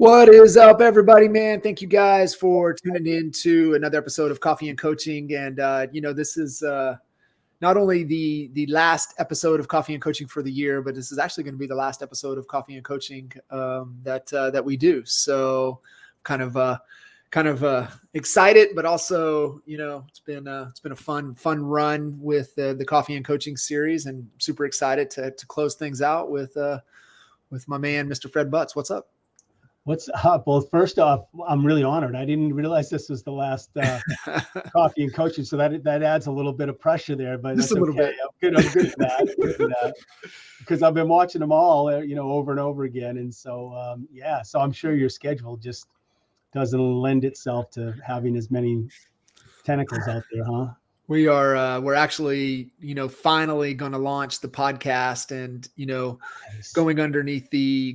What is up, everybody, man? Thank you guys for tuning in to another episode of Coffee and Coaching. And, this is not only the last episode of Coffee and Coaching for the year, but this is actually going to be the last episode of Coffee and Coaching that we do. So kind of excited, but also, it's been a fun run with the Coffee and Coaching series, and super excited to close things out with my man, Mr. Fred Butts. What's up? What's up? Well, first off, I'm really honored. I didn't realize this was the last Coffee and Coaching, so that adds a little bit of pressure there. But just a little bit. I'm good for that. Because I've been watching them all, over and over again, and so So I'm sure your schedule just doesn't lend itself to having as many tentacles out there, huh? We're actually, finally going to launch the podcast and, Nice. going underneath the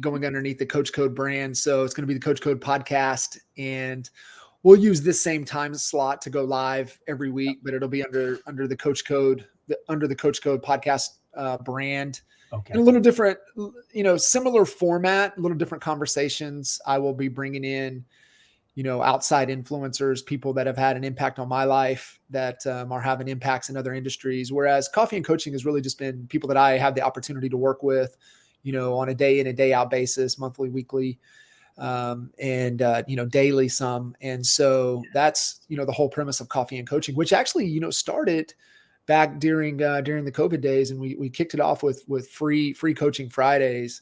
Coach Code brand. So it's going to be the Coach Code podcast, and we'll use this same time slot to go live every week, but it'll be under the Coach Code, under the Coach Code podcast brand. Okay. And a little different, similar format, a little different conversations. I will be bringing in, outside influencers, people that have had an impact on my life, that are having impacts in other industries. Whereas Coffee and Coaching has really just been people that I have the opportunity to work with, on a day in and day out basis, monthly, weekly, and daily some. And so that's, the whole premise of Coffee and Coaching, which actually, started back during the COVID days. And we kicked it off with free coaching Fridays.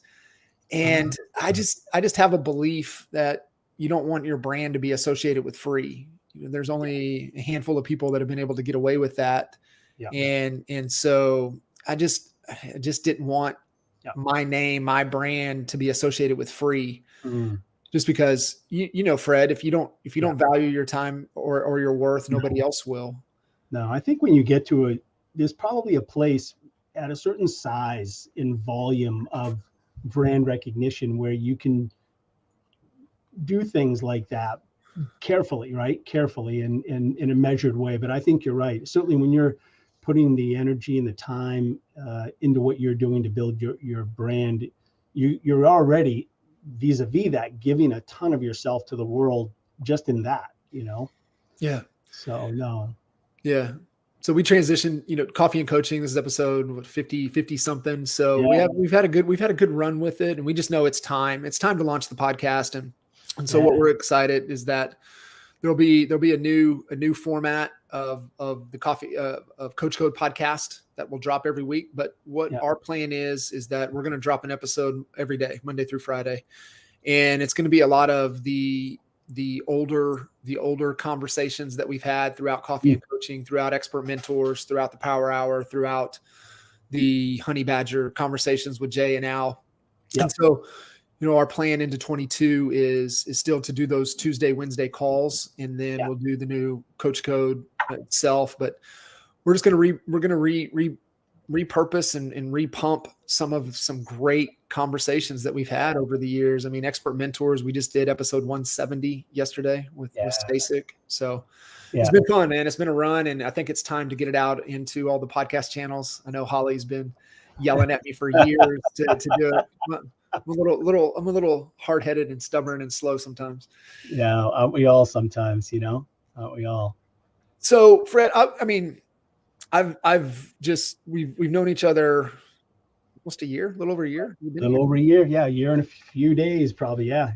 And I just have a belief that you don't want your brand to be associated with free. There's only a handful of people that have been able to get away with that. Yeah. And so I just didn't want my name, my brand to be associated with free. Just because, Fred, if you don't value your time or your worth, nobody else will. No, I think when you get to there's probably a place at a certain size in volume of brand recognition where you can do things like that carefully, right? Carefully and in a measured way. But I think you're right. Certainly when you're putting the energy and the time into what you're doing to build your brand, you're already vis-a-vis that giving a ton of yourself to the world just in that, Yeah. So no. Yeah. So we transitioned, Coffee and Coaching. This is episode 50 something. So we've had a good run with it, and we just know it's time to launch the podcast. And so what we're excited is that there'll be a new format of the of Coach Code podcast that will drop every week. But what our plan is that we're going to drop an episode every day, Monday through Friday. And it's going to be a lot of the older conversations that we've had throughout Coffee and Coaching, throughout Expert Mentors, throughout the Power Hour, throughout the Honey Badger conversations with Jay and Al. And so, our plan into 22 is still to do those Tuesday, Wednesday calls, and then we'll do the new Coach Code itself. But we're just going to repurpose and repump some great conversations that we've had over the years. I mean, Expert Mentors, we just did episode 170 yesterday with Stasek. So it's been fun, man. It's been a run, and I think it's time to get it out into all the podcast channels. I know Holly's been yelling at me for years to do it. I'm a little hard-headed and stubborn and slow sometimes. Yeah, aren't we all sometimes, aren't we all? So Fred, we've known each other almost a little over a year. Yeah, a year and a few days probably. Yeah.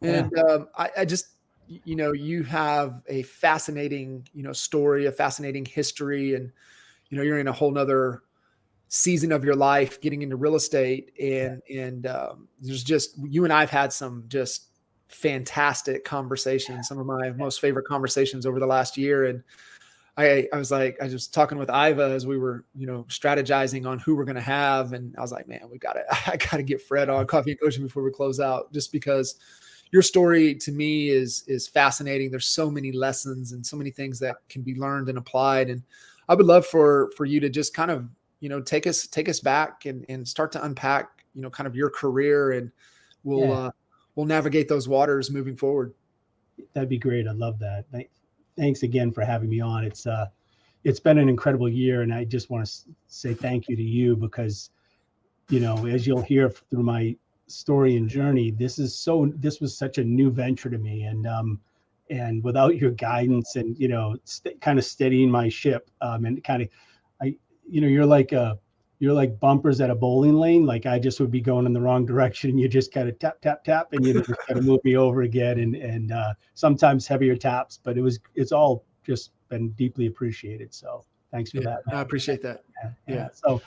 And I just, you have a fascinating, story, a fascinating history, and, you're in a whole nother season of your life getting into real estate. And there's just, you and I've had some just fantastic conversations, some of my most favorite conversations over the last year. And I was talking with Iva as we were, strategizing on who we're going to have. And I was like, man, I got to get Fred on Coffee and Coaching before we close out, just because your story to me is fascinating. There's so many lessons and so many things that can be learned and applied. And I would love for you to just kind of, take us back and start to unpack, kind of your career, and we'll navigate those waters moving forward. That'd be great. I love that. Thanks again for having me on. It's been an incredible year, and I just want to say thank you to you because, as you'll hear through my story and journey, this was such a new venture to me, and without your guidance and kind of steadying my ship, and kind of, you're like bumpers at a bowling lane. Like I just would be going in the wrong direction. You just kind of tap, tap, tap, and just kind of move me over again. And sometimes heavier taps, but it's all just been deeply appreciated. So thanks for that. I appreciate that. Yeah. So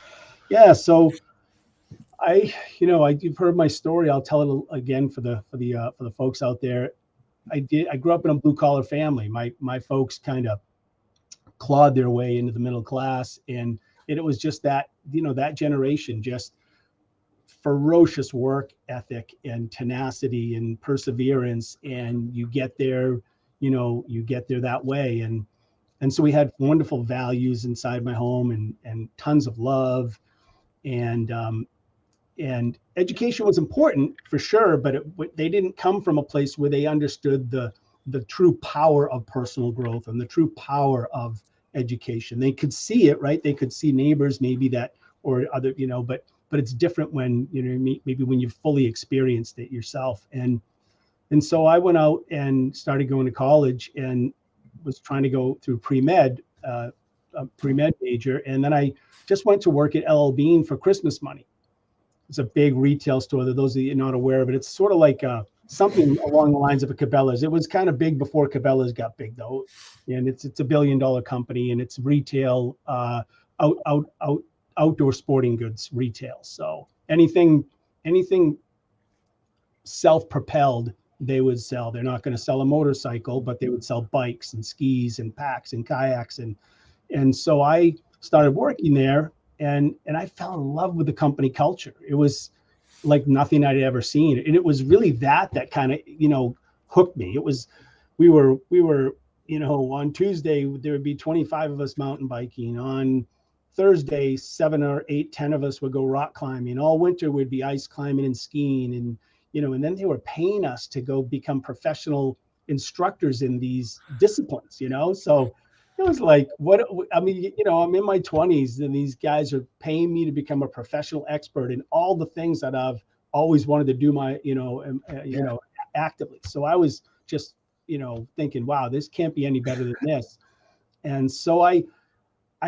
you've heard my story. I'll tell it again for the folks out there. I grew up in a blue collar family. My folks kind of clawed their way into the middle class, and it was just that, that generation, just ferocious work ethic and tenacity and perseverance. And you get there that way. And so we had wonderful values inside my home and tons of love. And education was important for sure, but they didn't come from a place where they understood the true power of personal growth and the true power of education. They could see it, right? They could see neighbors maybe that, or other, but it's different when, maybe when you've fully experienced it yourself. And so I went out and started going to college and was trying to go through pre-med, a pre-med major. And then I just went to work at LL Bean for Christmas money. It's a big retail store. That those of you not aware of it, it's sort of like something along the lines of a Cabela's. It was kind of big before Cabela's got big, though, and it's $1 billion company, and it's retail, outdoor sporting goods retail. So anything self-propelled, they would sell. They're not going to sell a motorcycle, but they would sell bikes and skis and packs and kayaks, and so I started working there, and I fell in love with the company culture. It was like nothing I'd ever seen. And it was really that kind of, hooked me. It was, we were, on Tuesday, there would be 25 of us mountain biking. On Thursday, 7 or 8, 10 of us would go rock climbing. All winter would be ice climbing and skiing. And, and then they were paying us to go become professional instructors in these disciplines, so it was like, I'm in my 20s and these guys are paying me to become a professional expert in all the things that I've always wanted to do actively. So I was just, thinking, wow, this can't be any better than this. And so I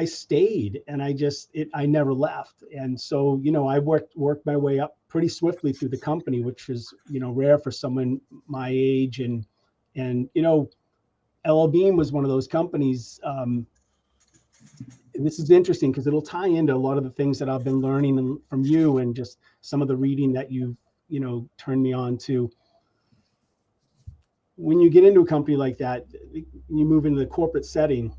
stayed, and I never left. And so, I worked my way up pretty swiftly through the company, which is, rare for someone my age. And LL Bean was one of those companies. And this is interesting because it'll tie into a lot of the things that I've been learning from you and just some of the reading that you've, turned me on to. When you get into a company like that, you move into the corporate setting,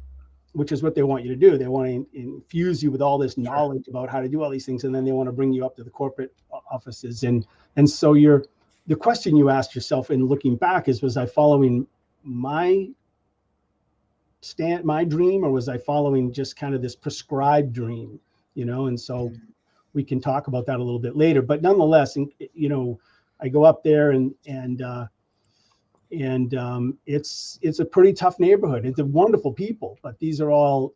which is what they want you to do. They want to infuse you with all this knowledge about how to do all these things, and then they want to bring you up to the corporate offices. And so the question you asked yourself in looking back is, was I following my dream, or was I following just kind of this prescribed dream, and so we can talk about that a little bit later. But nonetheless, I go up there and it's a pretty tough neighborhood. It's a wonderful people, but these are all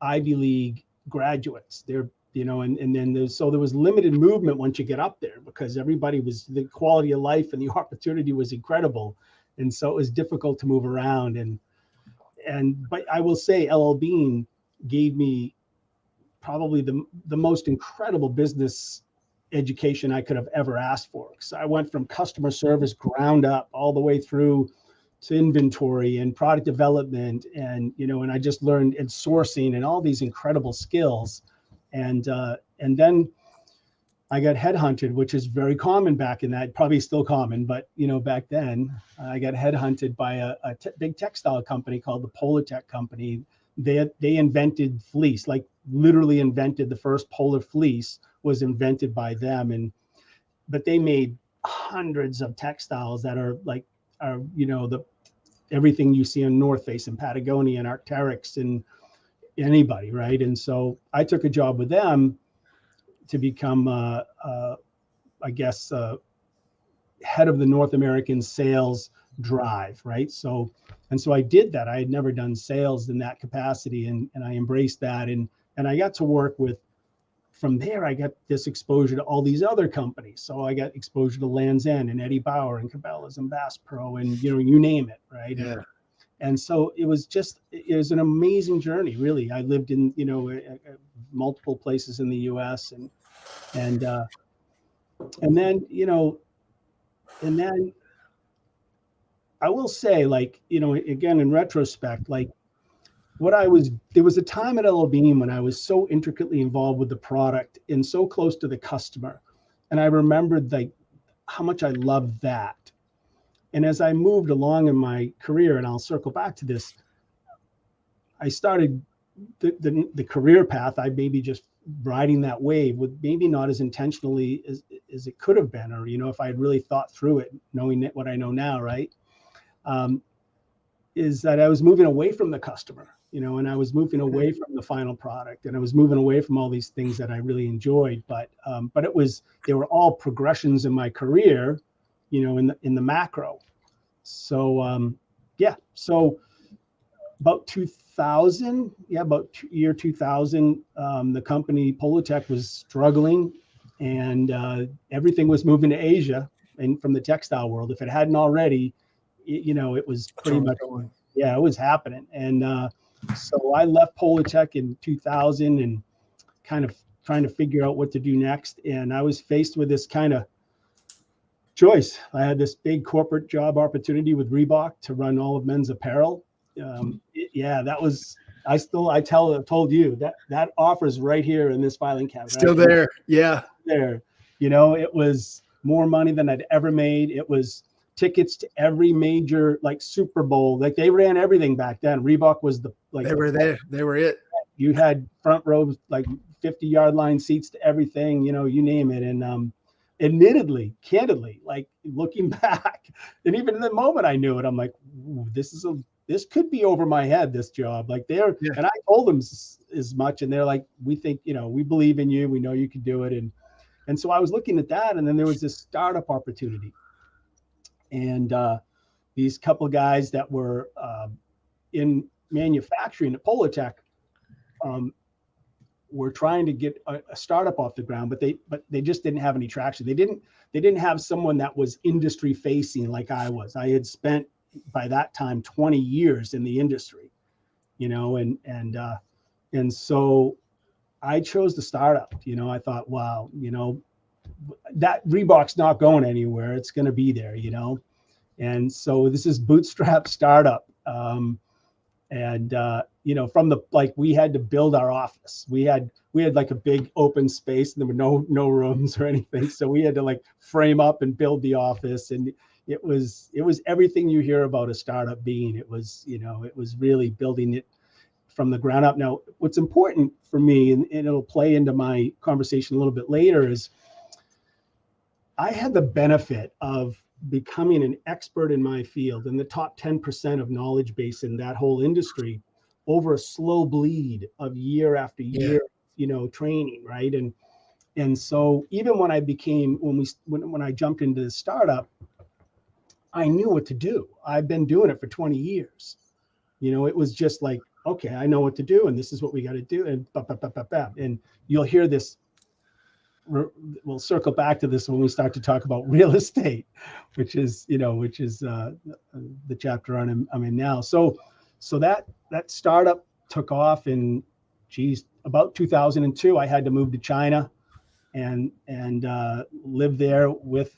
Ivy League graduates. They're, and then there was limited movement once you get up there because the quality of life and the opportunity was incredible. And so it was difficult to move around. But I will say LL Bean gave me probably the most incredible business education I could have ever asked for. So I went from customer service ground up all the way through to inventory and product development, and I just learned and sourcing and all these incredible skills. And then I got headhunted, which is very common back in that, probably still common, but back then I got headhunted by a big textile company called the Polotek company. They invented fleece, like literally invented the first polar fleece was invented by them. But they made hundreds of textiles that are the everything you see on North Face and Patagonia and Arc'teryx and anybody, right? And so I took a job with them to become, I guess, head of the North American sales drive, right? So I did that. I had never done sales in that capacity, and I embraced that, and I got to work with. From there, I got this exposure to all these other companies. So I got exposure to Land's End and Eddie Bauer and Cabela's and Bass Pro and you name it, right? Yeah. And so it was an amazing journey, really. I lived in multiple places in the U.S. and then and then I will say, again, in retrospect, there was a time at LL Bean when I was so intricately involved with the product and so close to the customer. And I remembered how much I loved that. And as I moved along in my career, and I'll circle back to this, I started the career path. I maybe just riding that wave with maybe not as intentionally as it could have been, or, if I had really thought through it, knowing what I know now, right? Is that I was moving away from the customer, and I was moving away from the final product, and I was moving away from all these things that I really enjoyed. But they were all progressions in my career, in the macro. So so about 2000, year 2000, the company Polotek was struggling, and everything was moving to Asia and from the textile world. If it hadn't already, it was pretty much, it was happening. And so I left Polotek in 2000 and kind of trying to figure out what to do next. And I was faced with this kind of choice. I had this big corporate job opportunity with Reebok to run all of men's apparel. That was, I told you that offer's right here in this filing cabinet. Still there. Yeah. There, it was more money than I'd ever made. It was tickets to every major Super Bowl. They ran everything back then. Reebok was they were there. They were it. You had front rows, 50-yard line seats to everything, you name it. And admittedly, candidly, looking back, and even in the moment I knew it, I'm like, this could be over my head, this job. And I told them as much, and they're like, we think, we believe in you. We know you can do it. And so I was looking at that, and then there was this startup opportunity. And these couple of guys that were in manufacturing at Polotek were trying to get a startup off the ground, but they just didn't have any traction. They didn't have someone that was industry facing like I was. I had spent by that time 20 years in the industry, and so I chose the startup. I thought, wow, that Reebok's not going anywhere. It's going to be there, And so this is bootstrap startup. From we had to build our office. We had a big open space. There were no rooms or anything. So we had to frame up and build the office. And it was everything you hear about a startup being. It was really building it from the ground up. Now, what's important for me, and it'll play into my conversation a little bit later, is I had the benefit of becoming an expert in my field, in the top 10% of knowledge base in that whole industry, over a slow bleed of year after year, training, right? And so even when when I jumped into the startup, I knew what to do. I've been doing it for 20 years. It was just okay, I know what to do, and this is what we got to do, and you'll hear this. We'll circle back to this when we start to talk about real estate, which is the chapter I'm in now. So that startup took off, and about 2002, I had to move to China and live there with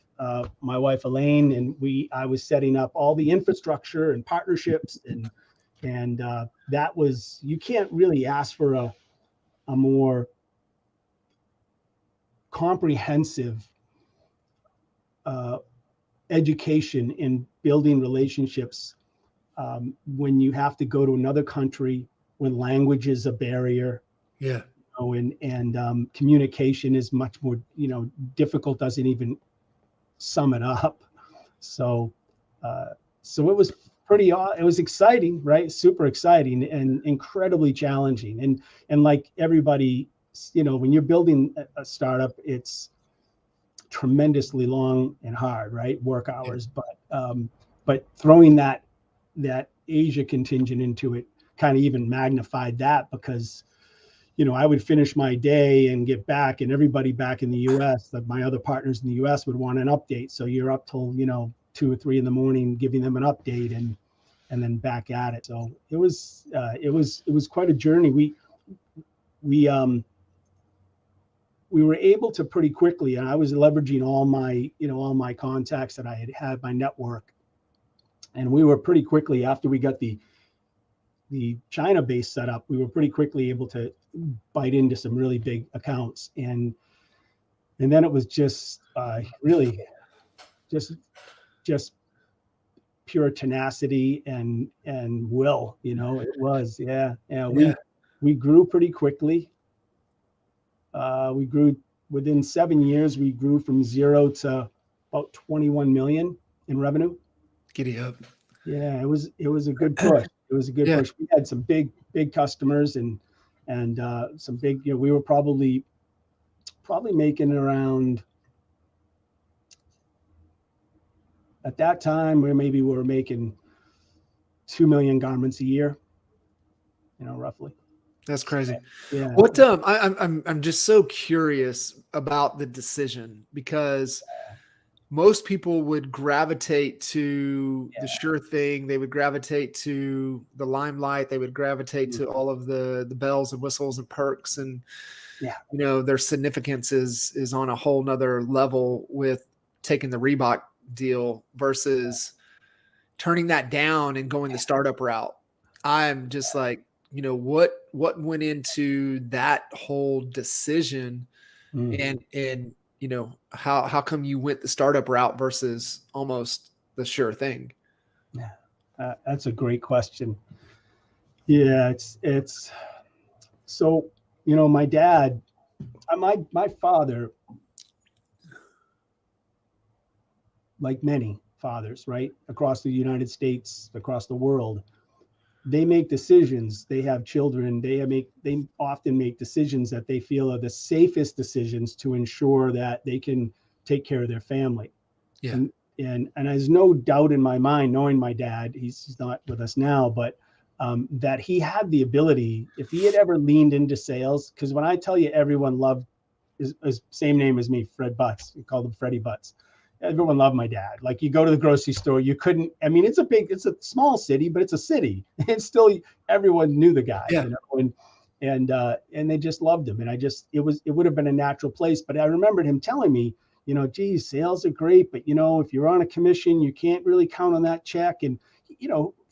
my wife Elaine, and I was setting up all the infrastructure and partnerships, and that was, you can't really ask for a more comprehensive education in building relationships when you have to go to another country, when language is a barrier. Yeah. And communication is much more, difficult, doesn't even sum it up. So it was it was exciting, right? Super exciting and incredibly challenging. And like everybody, when you're building a startup, it's tremendously long and hard, right? Work hours, but throwing that Asia contingent into it kind of even magnified that, because I would finish my day and get back, and everybody back in the US, like my other partners in the US, would want an update. So you're up till 2 or 3 in the morning giving them an update, and then back at it. So it was quite a journey. We were able to pretty quickly, and I was leveraging all my contacts that I had my network, and we were pretty quickly, after we got the China base set up, we were pretty quickly able to bite into some really big accounts, and then it was just really just pure tenacity and will. It was. We grew pretty quickly. We grew within 7 years. We grew from 0 to about 21 million in revenue. Giddy up. Yeah, it was a good push. It was a good push. We had some big customers and some big. We were probably making around, at that time, we were making 2 million garments a year. Roughly. That's crazy. Yeah. What I'm just so curious about the decision, because most people would gravitate to the sure thing. They would gravitate to the limelight. They would gravitate to all of the bells and whistles and perks, and their significance is on a whole nother level with taking the Reebok deal versus turning that down and going the startup route. I'm just like, what went into that whole decision, and how come you went the startup route versus almost the sure thing? Yeah, that's a great question. Yeah, it's so, my dad, my father, like many fathers, right, across the United States, across the world, they make decisions. They have children. They often make decisions that they feel are the safest decisions to ensure that they can take care of their family. Yeah. And there's no doubt in my mind, knowing my dad, he's not with us now, but that he had the ability, if he had ever leaned into sales, because when I tell you everyone loved his same name as me, Fred Butts, we called him Freddie Butts. Everyone loved my dad. Like, you go to the grocery store, you couldn't, it's a small city, but it's a city. And still everyone knew the guy, and they just loved him. And it would have been a natural place. But I remembered him telling me, geez, sales are great, but if you're on a commission, you can't really count on that check. And,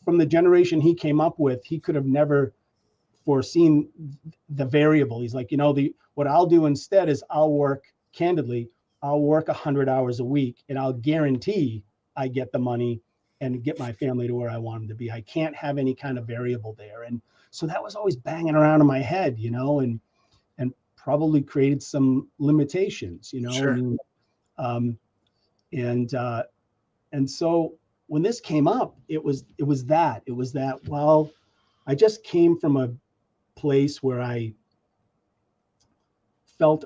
from the generation he came up with, he could have never foreseen the variable. He's like, what I'll do instead is I'll work 100 hours a week, and I'll guarantee I get the money and get my family to where I want them to be. I can't have any kind of variable there. And so that was always banging around in my head, and probably created some limitations, Sure. And so when this came up, it was that, well, I just came from a place where I felt,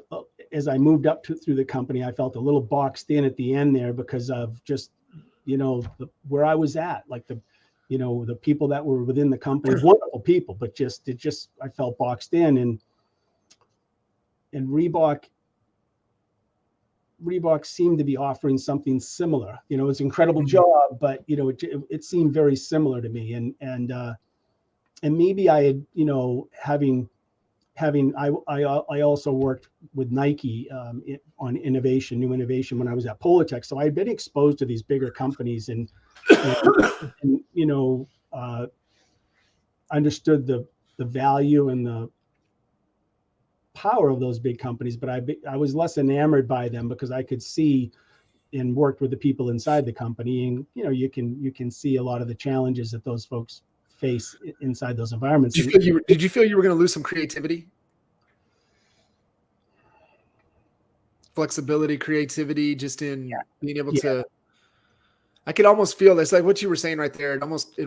as I moved up through the company, I felt a little boxed in at the end there because of just, where I was at, like the people that were within the company, wonderful people, but I felt boxed in, and Reebok seemed to be offering something similar. It's an incredible job, but it seemed very similar to me, and maybe I had, I also worked with Nike on new innovation when I was at Polotek. So I had been exposed to these bigger companies and understood the value and the power of those big companies, but I was less enamored by them because I could see and worked with the people inside the company, and you can see a lot of the challenges that those folks face inside those environments. Did you feel you were going to lose some creativity? Flexibility, creativity, just in being able to. I could almost feel this, like what you were saying right there. It almost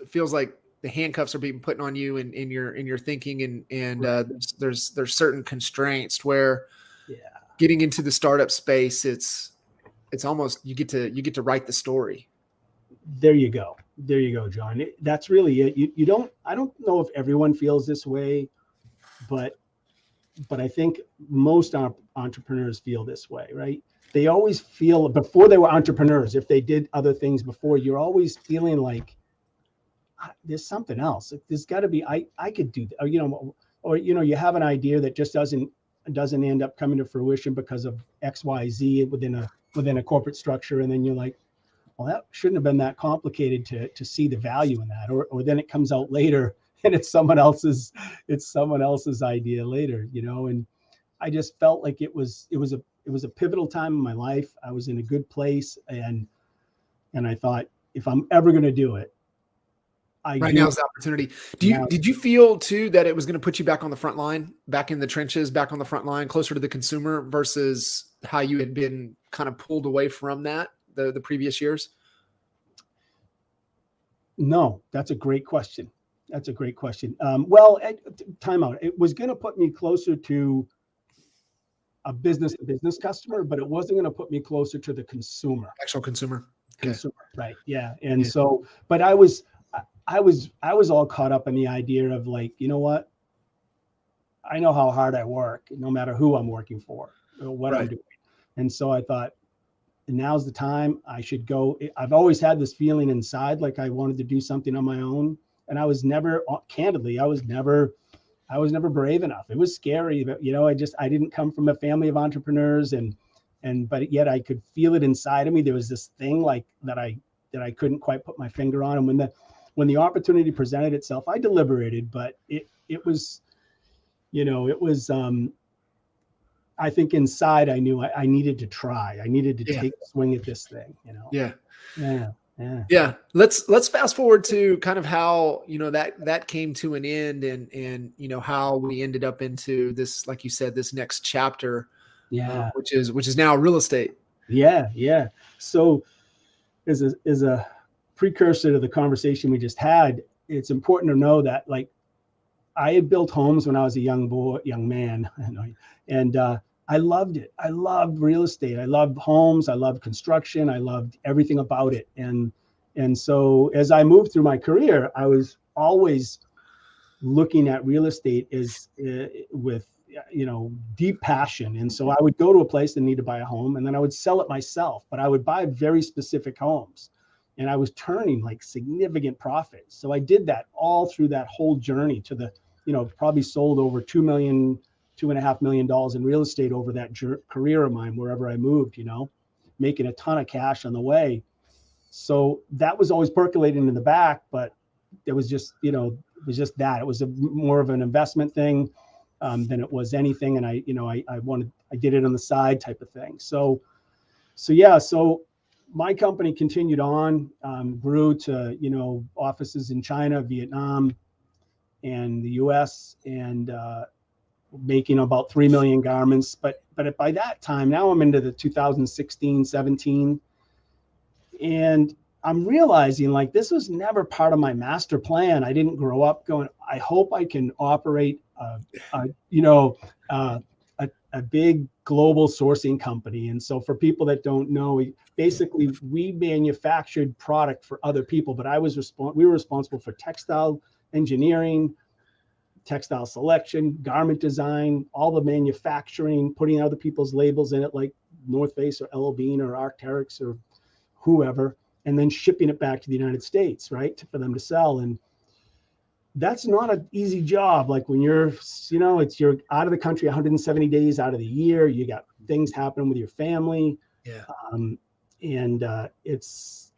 feels like the handcuffs are being put on you in your thinking, and Right. there's certain constraints where Yeah. getting into the startup space, it's almost you get to write the story. There you go, John. That's really it. You don't. I don't know if everyone feels this way, but I think most entrepreneurs feel this way, right? They always feel, before they were entrepreneurs, if they did other things before, you're always feeling like there's something else. There's got to be, I could do that, or you have an idea that just doesn't end up coming to fruition because of X, Y, Z within a corporate structure, and then you're like, well, that shouldn't have been that complicated to see the value in that, or then it comes out later and it's someone else's idea later, and I just felt like it was a pivotal time in my life. I was in a good place, and I thought, if I'm ever going to do it, now's the opportunity. Did you feel too that it was going to put you back on the front line, back in the trenches, back on the front line, closer to the consumer, versus how you had been kind of pulled away from that the previous years? No, that's a great question. Well, time out. It was going to put me closer to a business-to-business customer, but it wasn't going to put me closer to the consumer. Actual consumer. Consumer, right? Yeah. And so, but I was all caught up in the idea of, like, you know what? I know how hard I work, no matter who I'm working for or what I'm doing. And so I thought, now's the time. I should go. I've always had this feeling inside, like I wanted to do something on my own. And I was never, candidly, I was never brave enough. It was scary, but I didn't come from a family of entrepreneurs, but yet I could feel it inside of me. There was this thing like that I couldn't quite put my finger on. And when the opportunity presented itself, I deliberated, but it was, I think inside I knew I needed to try. I needed to take a swing at this thing, Yeah. Let's fast forward to kind of how, that came to an end, and how we ended up into this, like you said, this next chapter, which is now real estate. Yeah. So as a precursor to the conversation we just had, it's important to know that, like, I had built homes when I was a young man, and I loved it. I loved real estate. I loved homes. I loved construction. I loved everything about it. And so as I moved through my career, I was always looking at real estate as with deep passion. And so I would go to a place and need to buy a home, and then I would sell it myself, but I would buy very specific homes, and I was turning like significant profits. So I did that all through that whole journey to the, probably sold over $2.5 million in real estate over that career of mine, wherever I moved, making a ton of cash on the way. So that was always percolating in the back, but it was just, it was more of an investment thing than it was anything. And I did it on the side type of thing. So my company continued on, grew to, offices in China, Vietnam, and the US, and making about 3 million garments. But by that time, now I'm into the 2016, 17, and I'm realizing, like, this was never part of my master plan. I didn't grow up going, I hope I can operate a big global sourcing company. And so for people that don't know, basically we manufactured product for other people, but we were responsible for textile engineering, textile selection, garment design, all the manufacturing, putting other people's labels in it, like North Face or LL Bean or Arc'teryx or whoever, and then shipping it back to the United States, right, for them to sell. And that's not an easy job. Like when you're out of the country 170 days out of the year, you got things happening with your family. Yeah. It's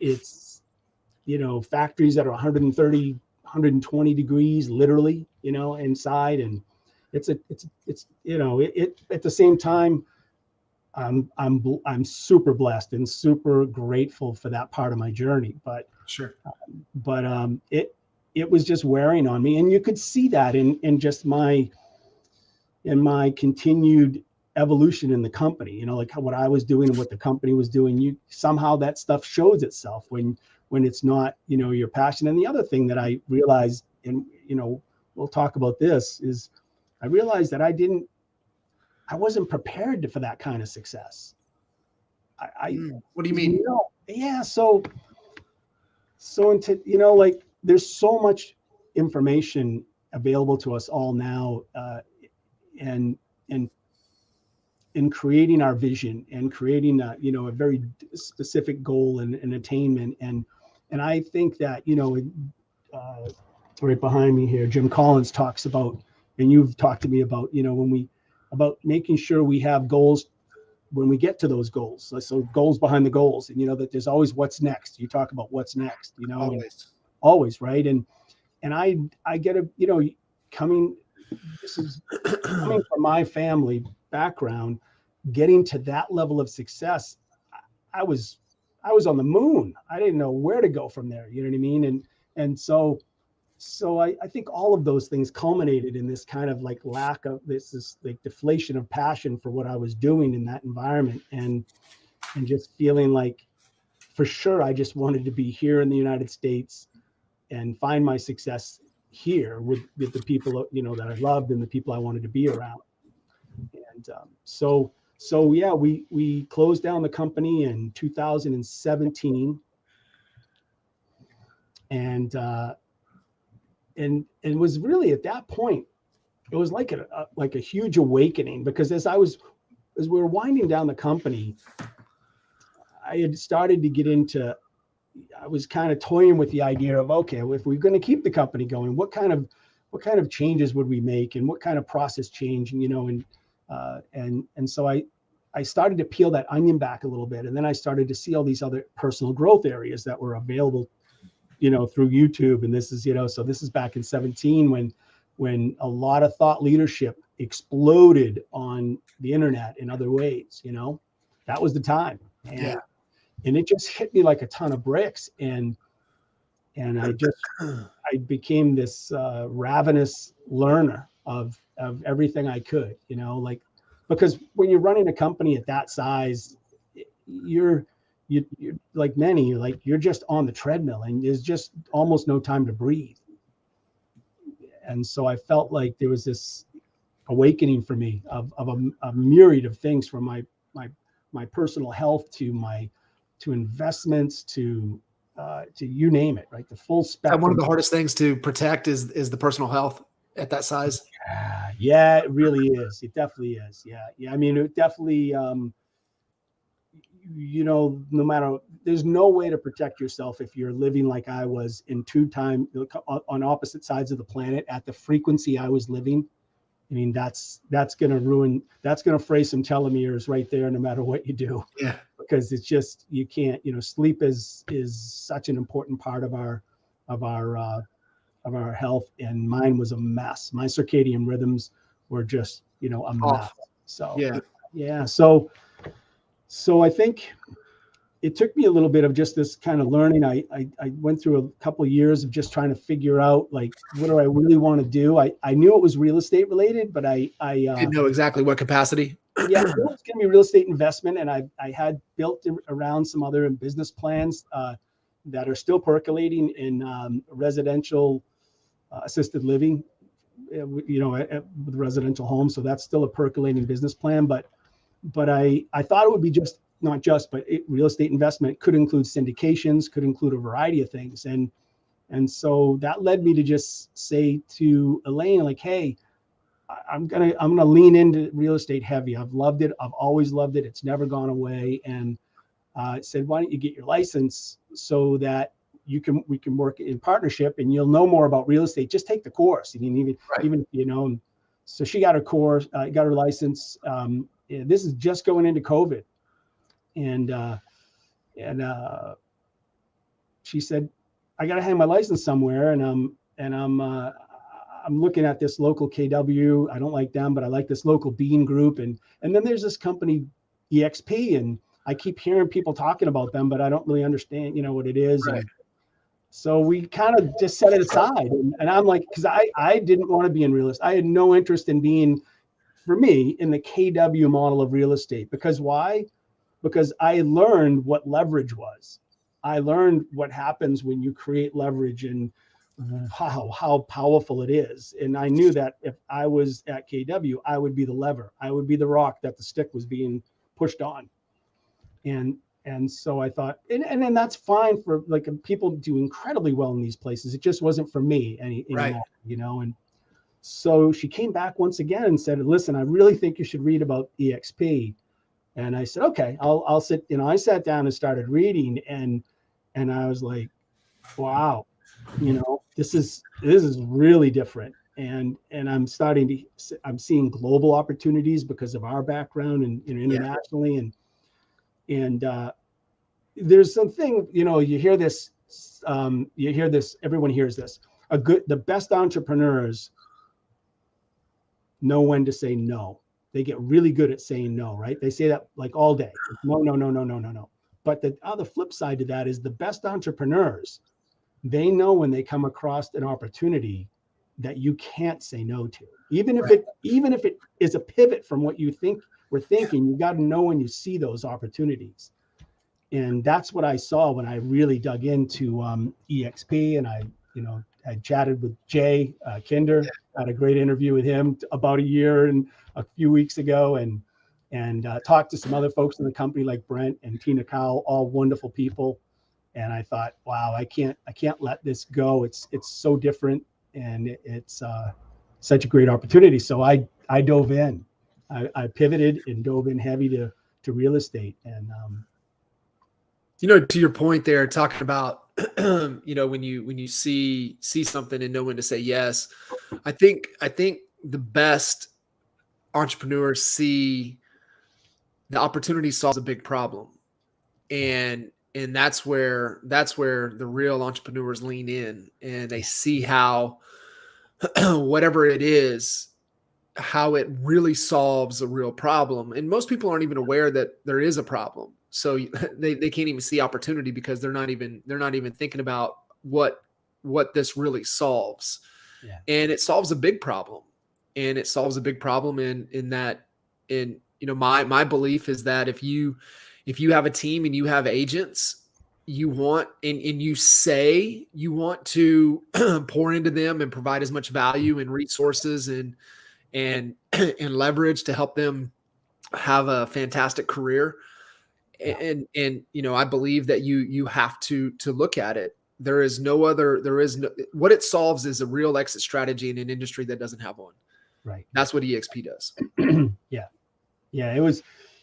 factories that are 130, 120 degrees, literally, inside. And It at the same time, I'm super blessed and super grateful for that part of my journey. Sure. But it was just wearing on me, and you could see that in just my continued evolution in the company. Like what I was doing and what the company was doing. You somehow that stuff shows itself when it's not your passion. And the other thing that I realized, and we'll talk about this, is I realized that I wasn't prepared for that kind of success. What do you mean? Yeah. So into, like there's so much information available to us all now, and in creating our vision and creating a very specific goal and attainment. And I think that, right behind me here, Jim Collins talks about, and you've talked to me about, about making sure we have goals when we get to those goals. So goals behind the goals, and that there's always what's next. You talk about what's next, always, right? And I get coming from my family background, getting to that level of success, I was on the moon. I didn't know where to go from there. You know what I mean? And so I think all of those things culminated in this kind of like lack of this like deflation of passion for what I was doing in that environment, and just feeling like, for sure, I just wanted to be here in the United States and find my success here with the people that I loved and the people I wanted to be around. And so yeah, we closed down the company in 2017, and it was really at that point, it was like a huge awakening, because as we were winding down the company, I had started to get into, I was kind of toying with the idea of, okay, if we're going to keep the company going, what kind of changes would we make, and what kind of process change, and so I started to peel that onion back a little bit, and then I started to see all these other personal growth areas that were available, through YouTube. And this is, so this is back in 2017 when a lot of thought leadership exploded on the internet in other ways. That was the time, and it just hit me like a ton of bricks, and I became this ravenous learner of everything I could, like, because when you're running a company at that size, you're like many, like you're just on the treadmill, and there's just almost no time to breathe. And so I felt like there was this awakening for me of a myriad of things, from my personal health to investments to you name it, right? The full spectrum. One of the hardest things to protect is the personal health at that size. Yeah, it really is. It definitely is. Yeah. I mean, it definitely, no matter, there's no way to protect yourself if you're living like I was in on opposite sides of the planet at the frequency I was living. I mean, that's going to fray some telomeres right there, no matter what you do. Yeah. Because it's just, you can't, sleep is such an important part of our health, and mine was a mess. My circadian rhythms were just, a mess. So yeah. So I think it took me a little bit of just this kind of learning. I went through a couple of years of just trying to figure out, like, what do I really want to do? I knew it was real estate related, but I didn't know exactly what capacity. Yeah, it was going to be real estate investment, and I had built around some other business plans that are still percolating in residential assisted living, with residential homes. So that's still a percolating business plan. But I thought it would be but real estate investment could include syndications, could include a variety of things. And so that led me to just say to Elaine, like, hey, I'm gonna lean into real estate heavy. I've loved it. I've always loved it. It's never gone away. And said, why don't you get your license so that we can work in partnership, and you'll know more about real estate. Just take the course. I mean, even so she got her course, got her license. This is just going into COVID, and she said, I got to hang my license somewhere, and I'm looking at this local KW. I don't like them, but I like this local Bean Group. And then there's this company EXP, and I keep hearing people talking about them, but I don't really understand, what it is. Right. And so we kind of just set it aside. And I'm like, because I didn't want to be in real estate. I had no interest in being, for me, in the KW model of real estate. Because why? Because I learned what leverage was. I learned what happens when you create leverage and how powerful it is. And I knew that if I was at KW, I would be the lever. I would be the rock that the stick was being pushed on. And so I thought, and then that's fine for like people do incredibly well in these places. It just wasn't for me anymore, And so she came back once again and said, listen, I really think you should read about EXP. And I said, okay, I'll sit. I sat down and started reading, and I was like, wow, this is really different. And I'm seeing global opportunities because of our background and internationally. And there's something, you hear this, everyone hears this. The best entrepreneurs know when to say no. They get really good at saying no, right? They say that like all day. No. But the other flip side to that is the best entrepreneurs, they know when they come across an opportunity that you can't say no to. Even if it is a pivot from what you think we're thinking, you got to know when you see those opportunities. And that's what I saw when I really dug into EXP. And I chatted with Jay Kinder, had a great interview with him about a year and a few weeks ago, and talked to some other folks in the company like Brent and Tina Cowell, all wonderful people. And I thought, wow, I can't let this go. It's so different, and it's such a great opportunity. So I dove in. I pivoted and dove in heavy to real estate. And to your point there, talking about when you see something and know when to say yes, I think the best entrepreneurs see the opportunity solves a big problem, and that's where the real entrepreneurs lean in, and they see how whatever it is, how it really solves a real problem. And most people aren't even aware that there is a problem. So they can't even see opportunity because they're not even thinking about what this really solves. Yeah. And it solves a big problem. And it solves a big problem in that, my belief is that if you have a team and you have agents, you want, and you say you want to pour into them and provide as much value and resources and leverage to help them have a fantastic career. And I believe that you have to look at it. What it solves is a real exit strategy in an industry that doesn't have one. Right. That's what EXP does. Yeah.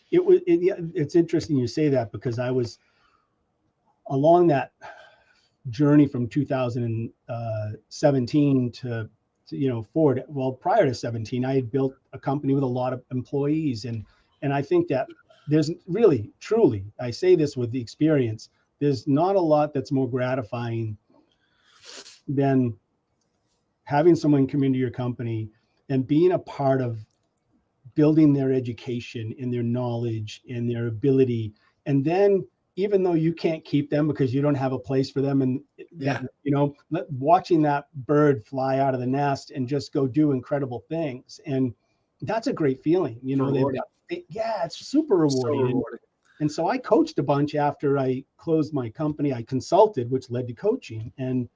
It's interesting you say that, because I was along that journey from 2017 to forward. Well, prior to 17, I had built a company with a lot of employees, and I think that there's really, truly, I say this with the experience, there's not a lot that's more gratifying than having someone come into your company and being a part of building their education and their knowledge and their ability. And then, even though you can't keep them because you don't have a place for them, and watching that bird fly out of the nest and just go do incredible things. And that's a great feeling, it's super rewarding. So rewarding. And so I coached a bunch after I closed my company. I consulted, which led to coaching. And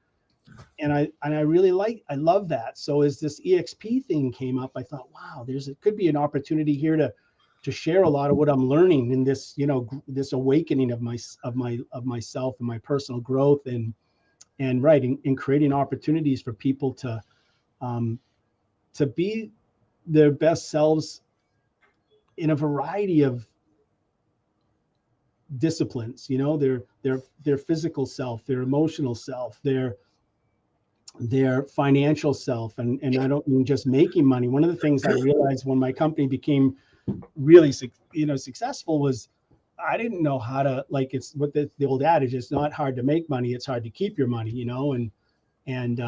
I really I love that. So as this EXP thing came up, I thought, wow, it could be an opportunity here to share a lot of what I'm learning in this, this awakening of myself and my personal growth, and creating opportunities for people to be their best selves in a variety of disciplines, their physical self, their emotional self, their financial self. And I don't mean just making money. One of the things I realized when my company became really, successful was I didn't know how to, like, it's what the old adage, it's not hard to make money, it's hard to keep your money, and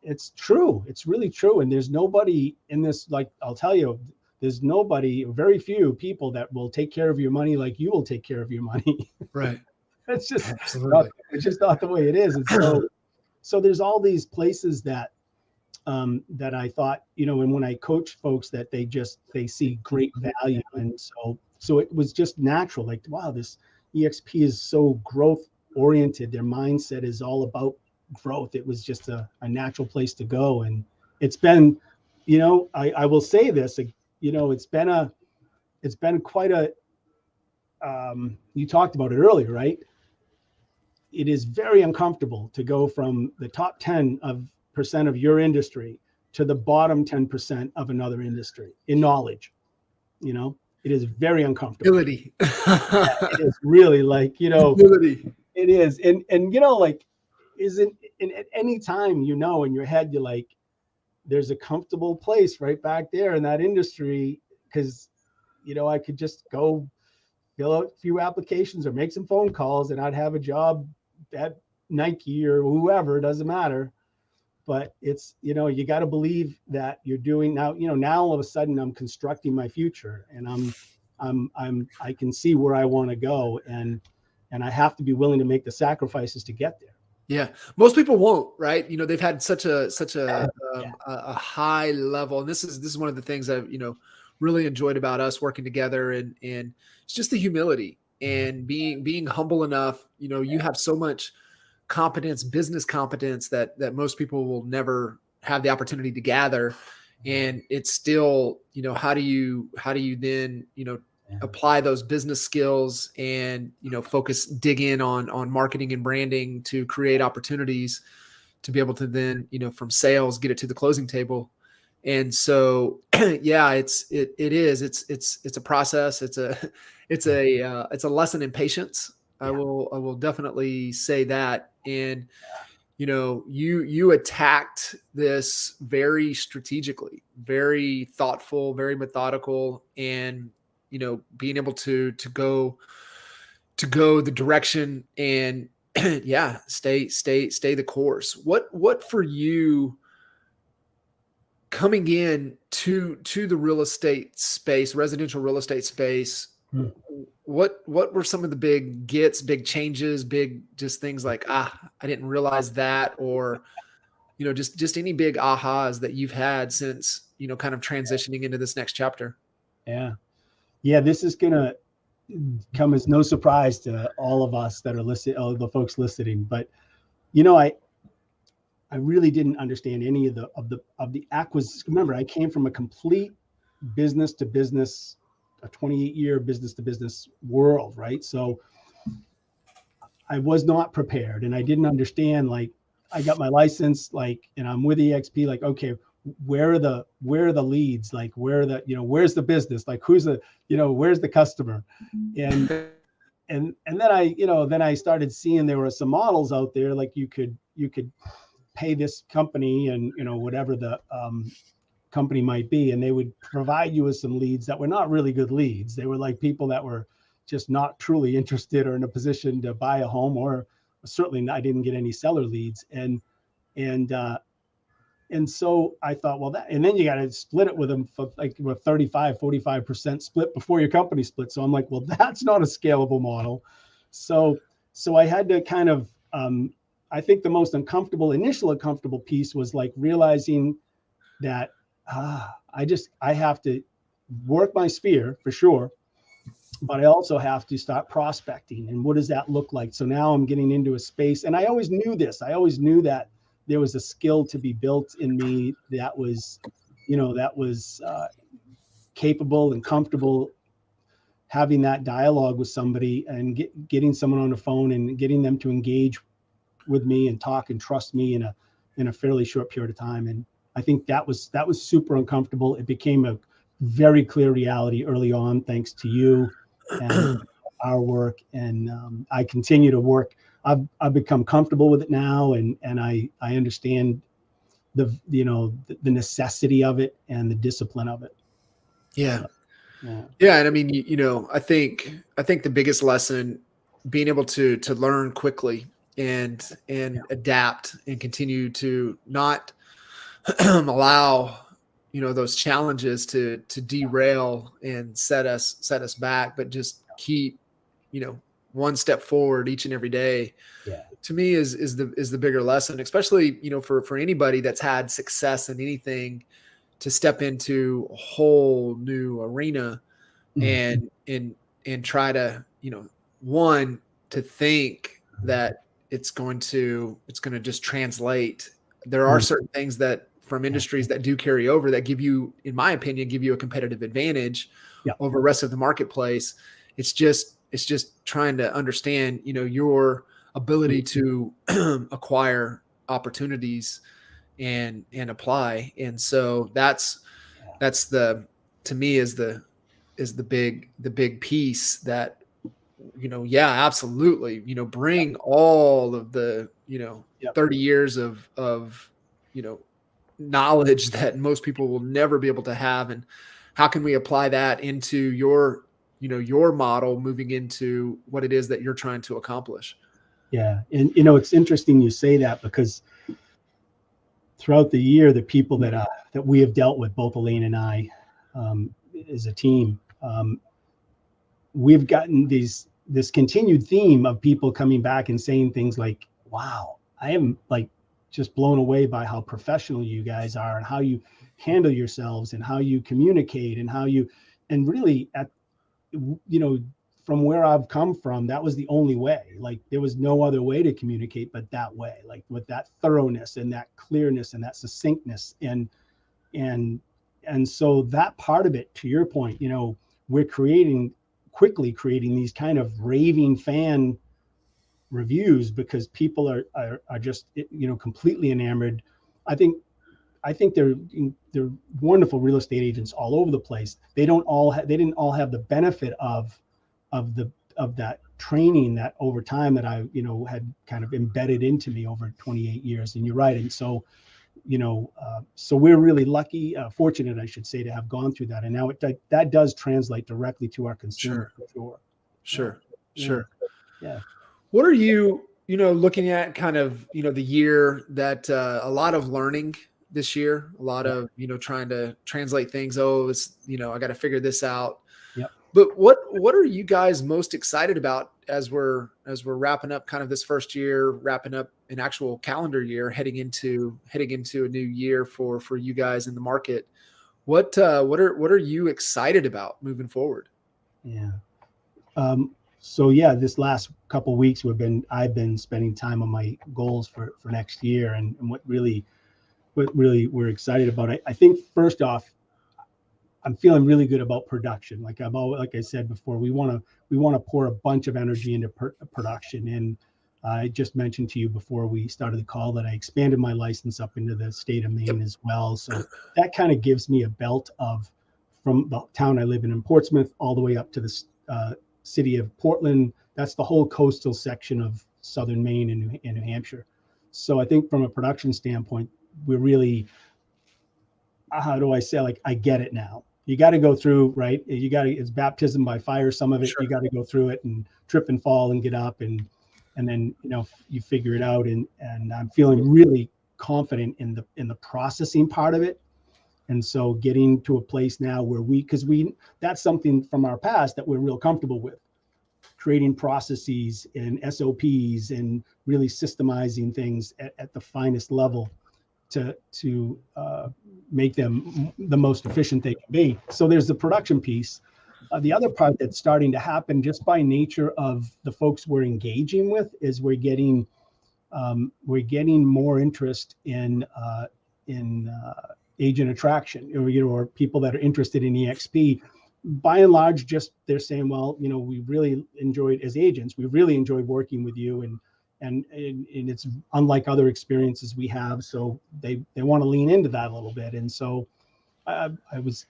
it's true. It's really true. And there's nobody in this, like, I'll tell you, there's nobody, very few people that will take care of your money like you will take care of your money. Right. It's just Absolutely. it's just not the way it is. And so there's all these places that that I thought, and when I coach folks that they see great value. And so it was just natural, like, wow, this EXP is so growth oriented. Their mindset is all about growth. It was just a natural place to go. And it's been, I will say this, it's been quite a, you talked about it earlier, right? It is very uncomfortable to go from the top 10% of your industry to the bottom 10% of another industry in knowledge. It is very uncomfortable. Humility. It is really, like, Humility. it is. And like, isn't at any time, in your head, you're like, there's a comfortable place right back there in that industry, because I could just go fill out a few applications or make some phone calls and I'd have a job at Nike or whoever, doesn't matter. But it's, you got to believe that you're doing now, now all of a sudden I'm constructing my future, and I can see where I want to go, and I have to be willing to make the sacrifices to get there. Yeah. Most people won't, right? They've had such a high level. And this is one of the things I've, really enjoyed about us working together, and it's just the humility and being humble enough. You have so much competence, business competence that most people will never have the opportunity to gather. And it's still, how do you then, apply those business skills and, dig in on marketing and branding to create opportunities to be able to then, from sales, get it to the closing table. And so, yeah, it's a process. It's a lesson in patience. Yeah. I will definitely say that. And, you attacked this very strategically, very thoughtful, very methodical, and, being able to go the direction and yeah, stay the course. What for you, coming in to the real estate space, residential real estate space, what were some of the big changes, just things like, I didn't realize that, or, just any big ahas that you've had since, kind of transitioning into this next chapter? Yeah. This is going to come as no surprise to all of us that are listening, all the folks listening. But, I really didn't understand any of the acquisition. Remember, I came from a complete business to business, a 28-year business to business world, right? So I was not prepared, and I didn't understand. Like, I got my license, like, and I'm with EXP. Like, okay, where are the leads? Like, where's the business? Like, who's the, where's the customer? And then I started seeing there were some models out there, like you could pay this company and, whatever the company might be, and they would provide you with some leads that were not really good leads. They were like people that were just not truly interested or in a position to buy a home, or certainly I didn't get any seller leads. And so I thought, well, and then you got to split it with them for like 35-45% split before your company split. So I'm like, well, that's not a scalable model. So I had to kind of, I think the most initial uncomfortable piece was like realizing that I have to work my sphere for sure, but I also have to start prospecting. And what does that look like? So now I'm getting into a space, and I always knew this. I always knew that there was a skill to be built in me that was, capable and comfortable having that dialogue with somebody and getting someone on the phone and getting them to engage with me and talk and trust me in a fairly short period of time. And I think that was super uncomfortable. It became a very clear reality early on, thanks to you and our work. And I continue to work. I've become comfortable with it now, and I understand the necessity of it and the discipline of it. Yeah. Yeah. And I mean, I think the biggest lesson, being able to learn quickly and adapt and continue to not allow, those challenges to derail and set us back, but just keep, one step forward each and every day. Yeah. To me is the bigger lesson, especially, for anybody that's had success in anything, to step into a whole new arena and try to, one, to think that it's going to just translate. There are certain things that from industries that do carry over that give you, in my opinion, give you a competitive advantage over the rest of the marketplace. It's just trying to understand, your ability to acquire opportunities and apply. And so that's to me is the big piece that, absolutely, bring all of the, 30 years of, knowledge that most people will never be able to have. And how can we apply that into your model moving into what it is that you're trying to accomplish? Yeah. And, it's interesting you say that, because throughout the year, the people that we have dealt with, both Elaine and I, as a team, we've gotten this continued theme of people coming back and saying things like, wow, I am like just blown away by how professional you guys are and how you handle yourselves and how you communicate and really from where I've come from, that was the only way. Like, there was no other way to communicate but that way, like with that thoroughness and that clearness and that succinctness. And so that part of it, to your point, we're quickly creating these kind of raving fan reviews because people are just, completely enamored. I think they're wonderful real estate agents all over the place. They didn't all have the benefit of that training that over time that I, had kind of embedded into me over 28 years. And you're right. And so, so we're really lucky, fortunate, I should say, to have gone through that. And now that does translate directly to our consumer. Sure. Yeah. What are you, looking at kind of, the year that a lot of learning this year, a lot of, trying to translate things. Oh, it's, I got to figure this out. Yep. But what are you guys most excited about as we're wrapping up kind of this first year, wrapping up an actual calendar year, heading into a new year for you guys in the market? What are you excited about moving forward? Yeah. So yeah, this last couple of weeks I've been spending time on my goals for next year and what really we're excited about. I think first off, I'm feeling really good about production. Like I said before, we want to pour a bunch of energy into production. And I just mentioned to you before we started the call that I expanded my license up into the state of Maine as well. So that kind of gives me a belt from the town I live in Portsmouth, all the way up to the city of Portland. That's the whole coastal section of southern Maine and New Hampshire. So I think from a production standpoint, we're really, how do I say, like, I get it now. You got to go through, right? It's baptism by fire. Some of it, you got to go through it and trip and fall and get up and then, you figure it out. And I'm feeling really confident in the processing part of it. And so getting to a place now where that's something from our past that we're real comfortable with, creating processes and SOPs and really systemizing things at the finest level to make them the most efficient they can be. So there's the production piece. The other part that's starting to happen just by nature of the folks we're engaging with is we're getting more interest in agent attraction, or people that are interested in EXP. By and large, just they're saying, well, we really enjoyed, as agents, we really enjoyed working with you, and it's unlike other experiences we have. So they want to lean into that a little bit. And so I was,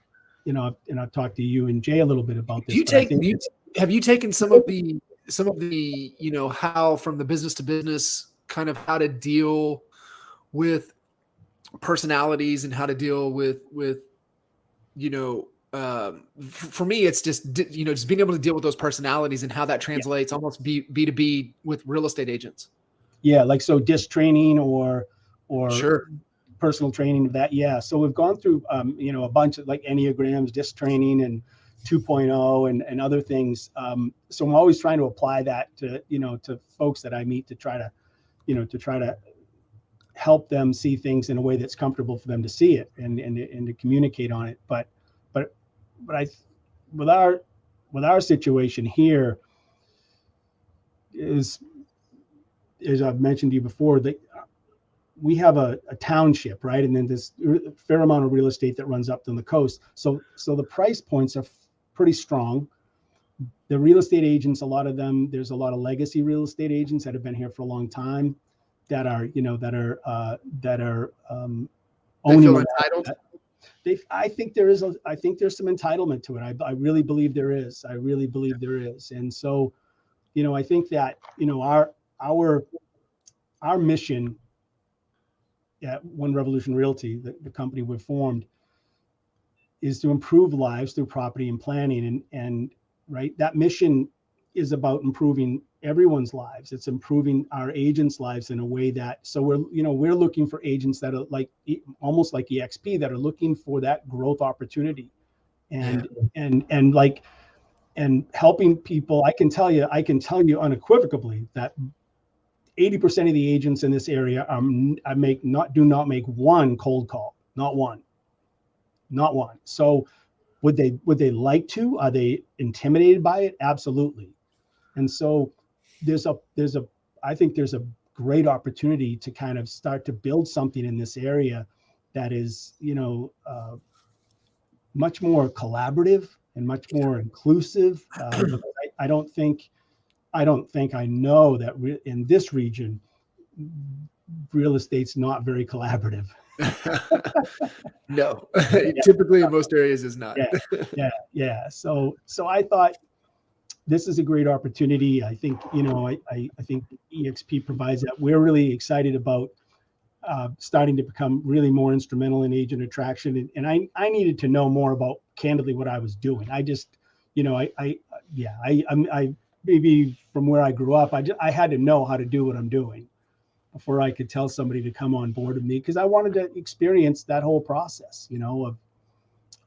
and I've talked to you and Jay a little bit about this. Have you taken some of the, how from the business to business, kind of how to deal with personalities and how to deal with for me, it's just, just being able to deal with those personalities and how that translates almost B2B with real estate agents. Yeah. Like, so disc training or Sure. personal training of that. Yeah. So we've gone through, a bunch of like Enneagrams, disc training, and 2.0 and other things. So I'm always trying to apply that to folks that I meet to try to help them see things in a way that's comfortable for them to see it and to communicate on it. But with our situation here is, as I've mentioned to you before, that we have a township, right? And then this fair amount of real estate that runs up on the coast. So the price points are pretty strong. The real estate agents, a lot of them, there's a lot of legacy real estate agents that have been here for a long time that are owning entitled. I think there's some entitlement to it. I really believe there is. And so, I think that, our mission at One Revolution Realty, the company we've formed, is to improve lives through property and planning. And right, that mission is about improving everyone's lives. It's improving our agents' lives in a way that, so we're looking for agents that are almost like EXP, that are looking for that growth opportunity and helping people. I can tell you unequivocally that 80% of the agents in this area do not make one cold call, not one. So would they like to? Are they intimidated by it? Absolutely. And so I think there's a great opportunity to kind of start to build something in this area that is, much more collaborative and much more inclusive. I don't think I know that in this region, real estate's not very collaborative. No, typically in most areas is not. Yeah. So I thought this is a great opportunity. I think, I think EXP provides that. We're really excited about starting to become really more instrumental in agent attraction. And I needed to know more about, candidly, what I was doing. I just, I maybe from where I grew up, I had to know how to do what I'm doing before I could tell somebody to come on board with me, because I wanted to experience that whole process,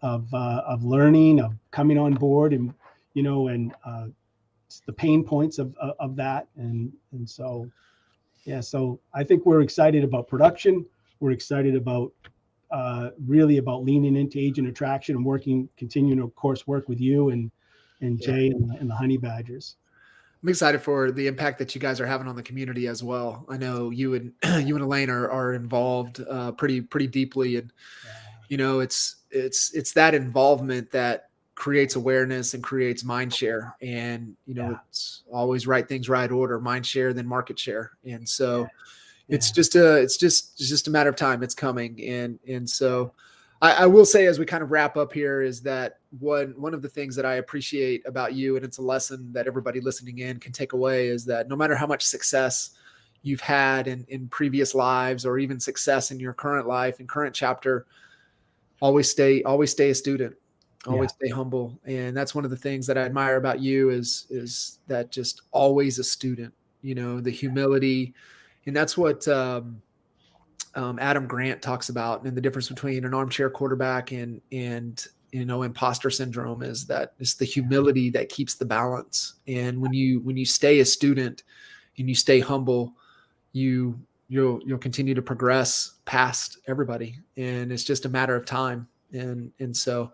of learning, of coming on board, and the pain points of that, and so so I think we're excited about production. We're excited about really about leaning into agent attraction and continuing to, of course, work with you and Jay and the Honey Badgers. I'm excited for the impact that you guys are having on the community as well. I know you and Elaine are involved pretty deeply, and it's that involvement that creates awareness and creates mind share. And it's always right things, right order, mind share, then market share. And so it's just a matter of time. It's coming. And so I will say, as we kind of wrap up here, is that one of the things that I appreciate about you, and it's a lesson that everybody listening in can take away, is that no matter how much success you've had in previous lives, or even success in your current life and current chapter, always stay a student, always stay humble. And that's one of the things that I admire about you is that just always a student, the humility. And that's what Adam Grant talks about, and the difference between an armchair quarterback and imposter syndrome is that it's the humility that keeps the balance. And when you stay a student and you stay humble, you'll continue to progress past everybody, and it's just a matter of time. And so,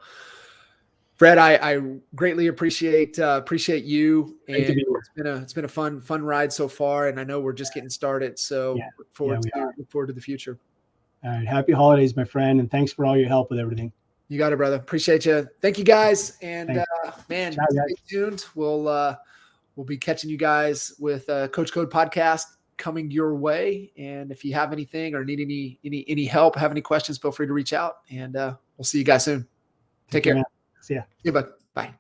Fred, I greatly appreciate you, and it's been a fun ride so far, and I know we're just getting started. So look forward to the future. All right, happy holidays, my friend, and thanks for all your help with everything. You got it, brother. Appreciate you. Thank you, guys, and stay tuned. We'll be catching you guys with Coach Code podcast coming your way. And if you have anything or need any help, have any questions, feel free to reach out, and we'll see you guys soon. Take care. See ya. Yeah, bud. Bye.